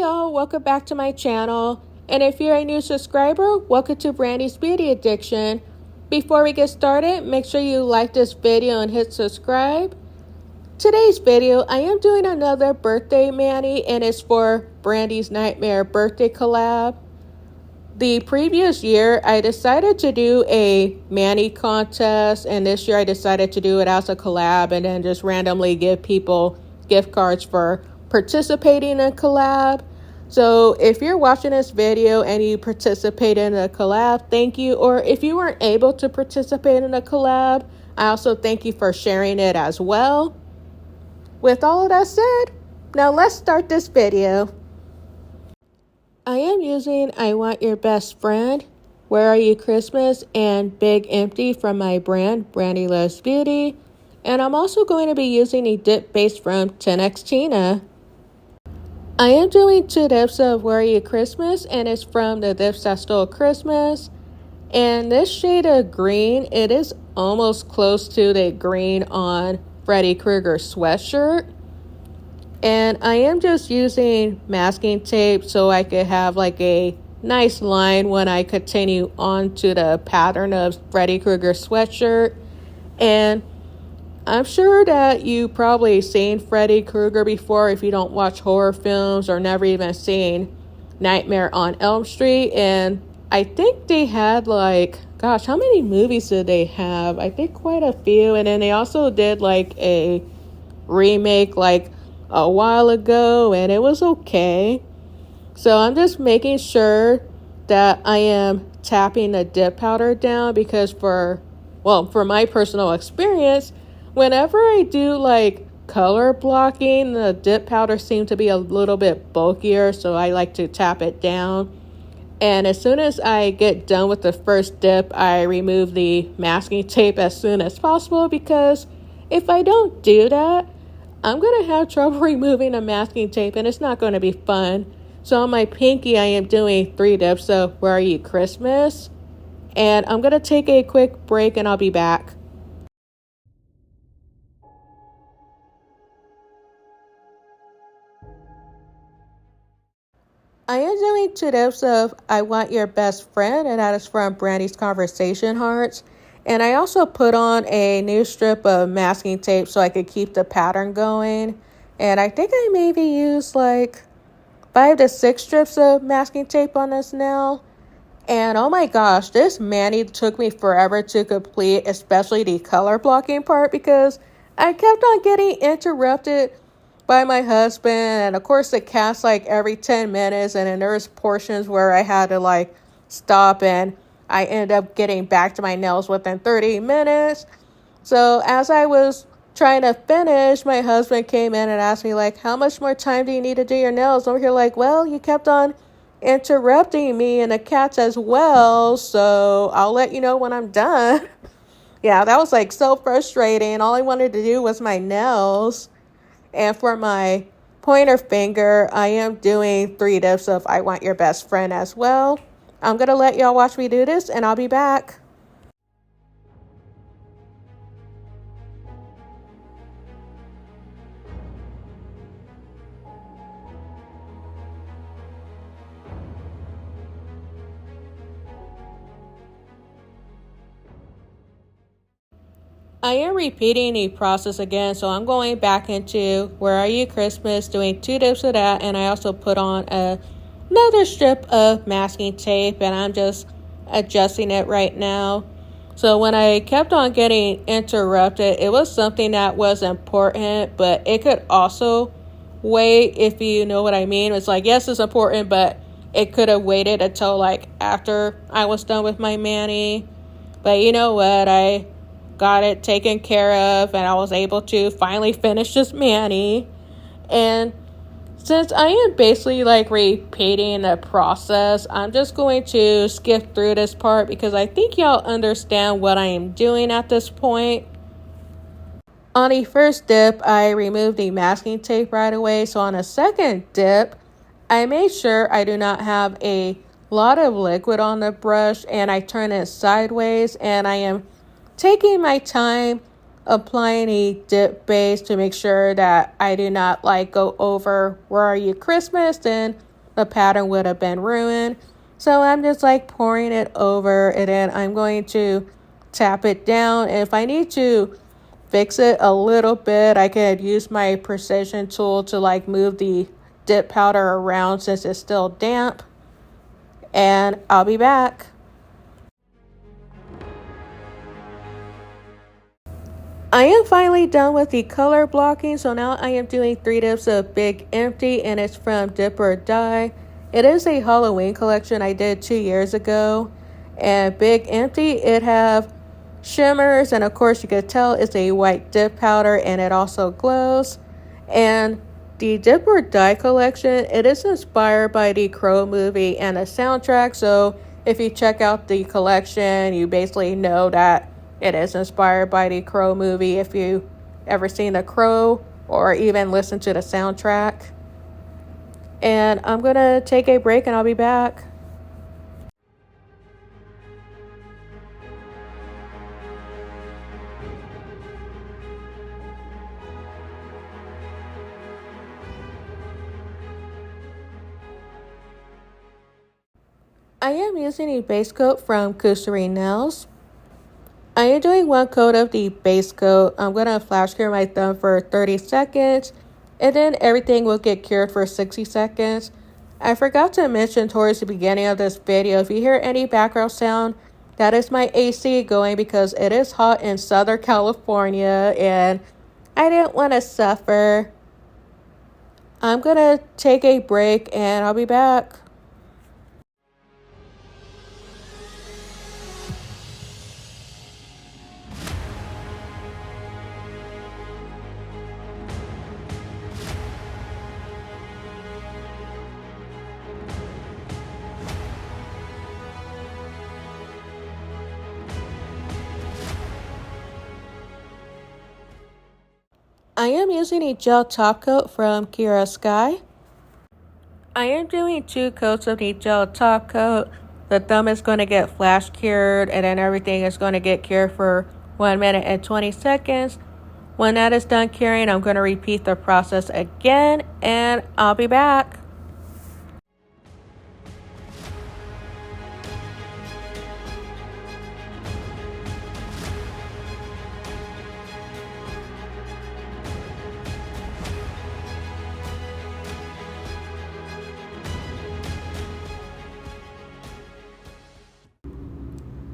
y'all, welcome back to my channel. And if you're a new subscriber, welcome to Brandy's Beauty Addiction. Before we get started, make sure you like this video and hit subscribe. Today's video, I am doing another birthday mani, and it's for Brandy's Nightmare birthday collab. The previous year, I decided to do a mani contest, and this year I decided to do it as a collab and then just randomly give people gift cards for participating in a collab. So if you're watching this video and you participate in a collab, thank you. Or if you weren't able to participate in a collab, I also thank you for sharing it as well. With all of that said, now let's start this video. I am using I Want Your Best Friend, Where Are You Christmas, and Big Empty from my brand, Brandy Loves Beauty. And I'm also going to be using a dip base from 10X Tina. I am doing 2 dips of Where Are You Christmas, and it's from the Dips That Stole Christmas. And this shade of green, it is almost close to the green on Freddy Krueger's sweatshirt. And I am just using masking tape so I could have like a nice line when I continue on to the pattern of Freddy Krueger's sweatshirt. And I'm sure that you probably seen Freddy Krueger before if you don't watch horror films or never even seen Nightmare on Elm Street. And I think they had like, gosh, how many movies did they have? I think quite a few. And then they also did like a remake like a while ago, and it was okay. So I'm just making sure that I am tapping the dip powder down because for my personal experience, whenever I do like color blocking, the dip powder seems to be a little bit bulkier, so I like to tap it down. And as soon as I get done with the first dip, I remove the masking tape as soon as possible, because if I don't do that, I'm going to have trouble removing the masking tape and it's not going to be fun. So on my pinky, I am doing 3 dips of Where Are You Christmas? And I'm going to take a quick break and I'll be back. I am doing 2 dips of I Want Your Best Friend, and that is from Brandy's Conversation Hearts. And I also put on a new strip of masking tape so I could keep the pattern going. And I think I maybe used like 5 to 6 strips of masking tape on this nail. And oh my gosh, this mani took me forever to complete, especially the color blocking part, because I kept on getting interrupted by my husband, and of course the cast like every 10 minutes, and then there's portions where I had to like stop, and I ended up getting back to my nails within 30 minutes. So as I was trying to finish, my husband came in and asked me like, how much more time do you need to do your nails? Over here like, well, you kept on interrupting me and the cats as well, so I'll let you know when I'm done. Yeah, that was like so frustrating. All I wanted to do was my nails. And for my pointer finger, I am doing 3 dips of I Want Your Best Friend as well. I'm going to let y'all watch me do this, and I'll be back. I am repeating the process again, so I'm going back into Where Are You Christmas, doing 2 dips of that, and I also put on another strip of masking tape, and I'm just adjusting it right now. So when I kept on getting interrupted, it was something that was important, but it could also wait, if you know what I mean. It's like, yes, it's important, but it could have waited until like after I was done with my mani. But you know what, I got it taken care of, and I was able to finally finish this mani. And since I am basically like repeating the process, I'm just going to skip through this part because I think y'all understand what I am doing at this point. On the first dip, I removed the masking tape right away. So on the second dip, I made sure I do not have a lot of liquid on the brush, and I turn it sideways, and I am taking my time applying a dip base to make sure that I do not like go over Where Are You Christmas and the pattern would have been ruined. So I'm just like pouring it over, and then I'm going to tap it down. And if I need to fix it a little bit, I could use my precision tool to like move the dip powder around since it's still damp. And I'll be back. I am finally done with the color blocking, so now I am doing 3 dips of Big Empty, and it's from Dip or Die. It is a Halloween collection I did 2 years ago, and Big Empty, it have shimmers, and of course you could tell it's a white dip powder, and it also glows. And the Dip or Die collection, it is inspired by the Crow movie and the soundtrack, so if you check out the collection, you basically know that it is inspired by the Crow movie if you ever seen The Crow or even listened to the soundtrack. And I'm going to take a break and I'll be back. I am using a base coat from Cooserry nails. I am doing 1 coat of the base coat. I'm going to flash cure my thumb for 30 seconds, and then everything will get cured for 60 seconds. I forgot to mention towards the beginning of this video, if you hear any background sound, that is my AC going because it is hot in Southern California, and I didn't want to suffer. I'm going to take a break, and I'll be back. I am using a gel top coat from Kira Sky. I am doing 2 coats of the gel top coat. The thumb is going to get flash cured, and then everything is going to get cured for 1 minute and 20 seconds. When that is done curing, I'm going to repeat the process again, and I'll be back.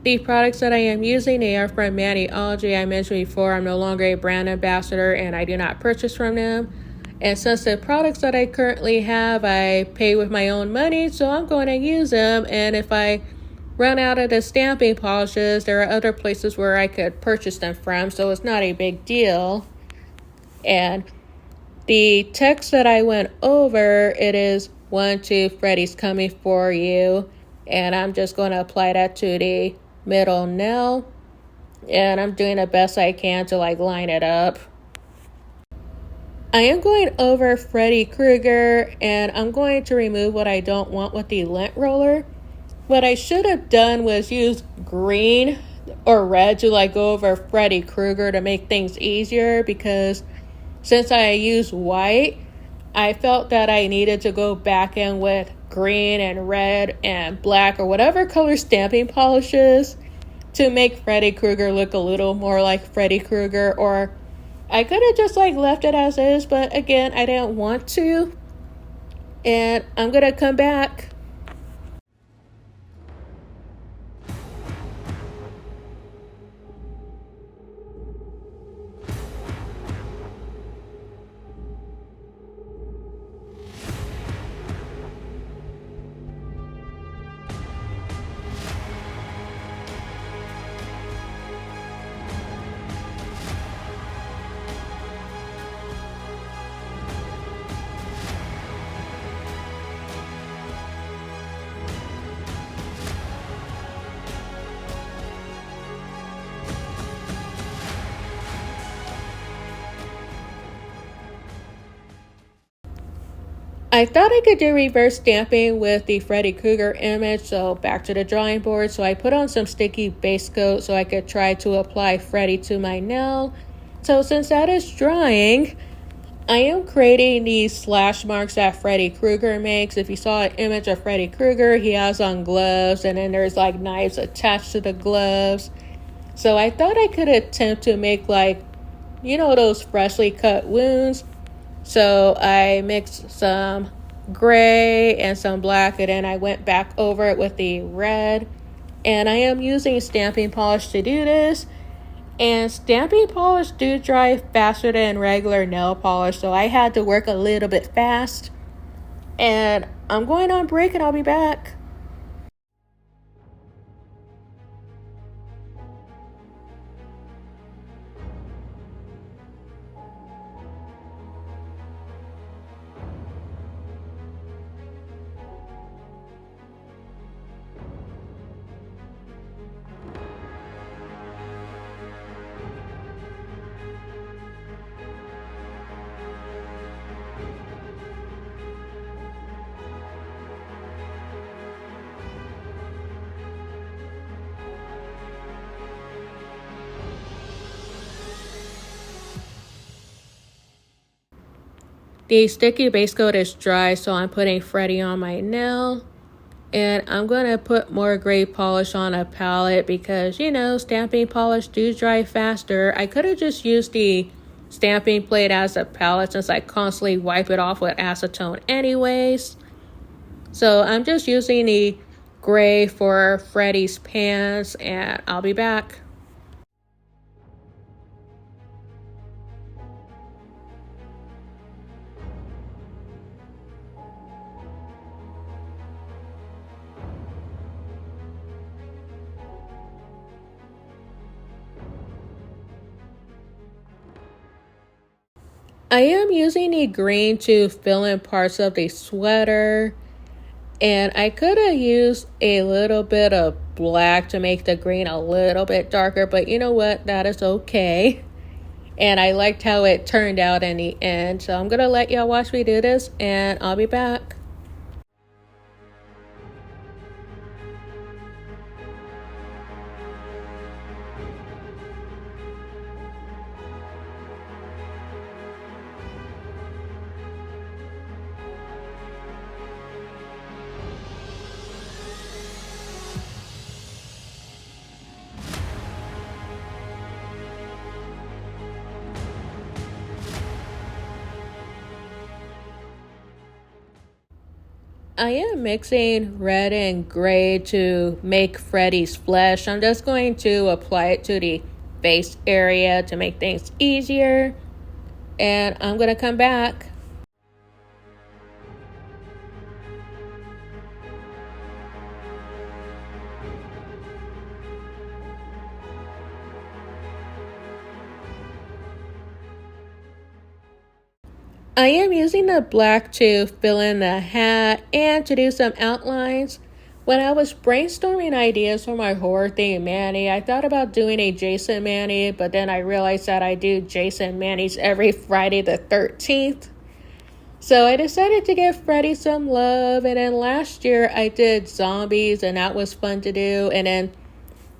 The products that I am using, they are from Maniology. I mentioned before, I'm no longer a brand ambassador and I do not purchase from them. And since the products that I currently have, I pay with my own money, so I'm going to use them. And if I run out of the stamping polishes, there are other places where I could purchase them from, so it's not a big deal. And the text that I went over, it is 1, 2, Freddy's coming for you. And I'm just going to apply that to the middle nail, and I'm doing the best I can to like line it up. I am going over Freddy Krueger, and I'm going to remove what I don't want with the lint roller. What I should have done was use green or red to like go over Freddy Krueger to make things easier, because since I used white, I felt that I needed to go back in with green and red and black or whatever color stamping polishes to make Freddy Krueger look a little more like Freddy Krueger. Or I could have just like left it as is, but again, I didn't want to. And I'm going to come back. I thought I could do reverse stamping with the Freddy Krueger image, so back to the drawing board. So I put on some sticky base coat so I could try to apply Freddy to my nail. So since that is drying, I am creating these slash marks that Freddy Krueger makes. If you saw an image of Freddy Krueger, he has on gloves, and then there's like knives attached to the gloves. So I thought I could attempt to make like, those freshly cut wounds. So I mixed some gray and some black, and then I went back over it with the red. And I am using stamping polish to do this. And stamping polish do dry faster than regular nail polish, so I had to work a little bit fast. And I'm going on break and I'll be back. The sticky base coat is dry, so I'm putting Freddy on my nail. And I'm going to put more gray polish on a palette because, stamping polish do dry faster. I could have just used the stamping plate as a palette since I constantly wipe it off with acetone anyways. So I'm just using the gray for Freddy's pants, and I'll be back. I am using the green to fill in parts of the sweater, and I could have used a little bit of black to make the green a little bit darker, but you know what, that is okay. And I liked how it turned out in the end, so I'm gonna let y'all watch me do this, and I'll be back. I am mixing red and gray to make Freddy's flesh. I'm just going to apply it to the face area to make things easier. And I'm going to come back. I am using the black to fill in the hat and to do some outlines. When I was brainstorming ideas for my horror theme Manny, I thought about doing a Jason Manny, but then I realized that I do Jason Manny's every Friday the 13th. So I decided to give Freddy some love, and then last year I did zombies, and that was fun to do. And then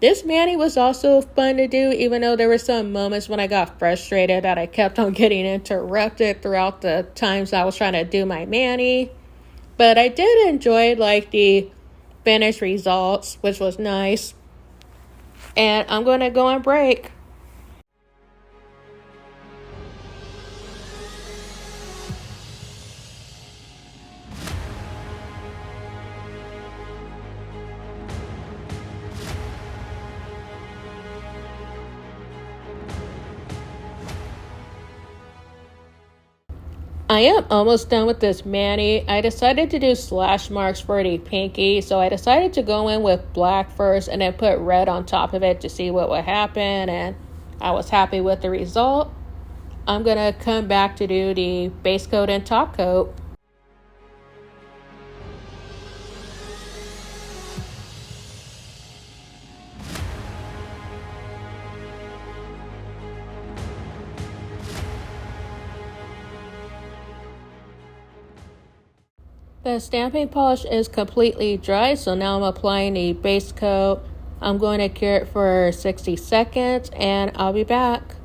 this Manny was also fun to do, even though there were some moments when I got frustrated that I kept on getting interrupted throughout the times I was trying to do my Manny. But I did enjoy the finished results, which was nice. And I'm going to go on break. I am almost done with this Manny. I decided to do slash marks for the pinky, so I decided to go in with black first and then put red on top of it to see what would happen, and I was happy with the result. I'm going to come back to do the base coat and top coat. The stamping polish is completely dry, so now I'm applying the base coat. I'm going to cure it for 60 seconds, and I'll be back.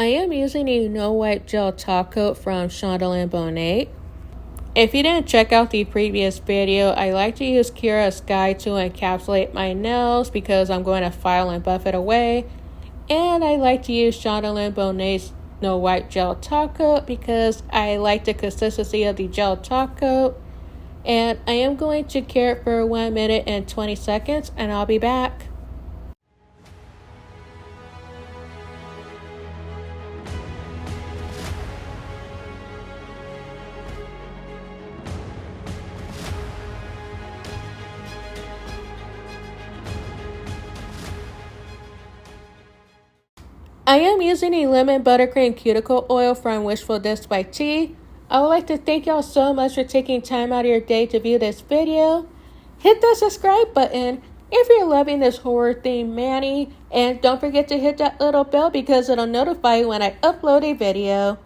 I am using a no wipe gel top coat from Shundalen Bonate. If you didn't check out the previous video, I like to use Kira Sky to encapsulate my nails because I'm going to file and buff it away. And I like to use Shundalen Bonate's no wipe gel top coat because I like the consistency of the gel top coat. And I am going to cure it for 1 minute and 20 seconds and I'll be back. I am using a lemon buttercream cuticle oil from Wishful by T. I would like to thank y'all so much for taking time out of your day to view this video. Hit the subscribe button if you're loving this horror themed mani, and don't forget to hit that little bell because it'll notify you when I upload a video.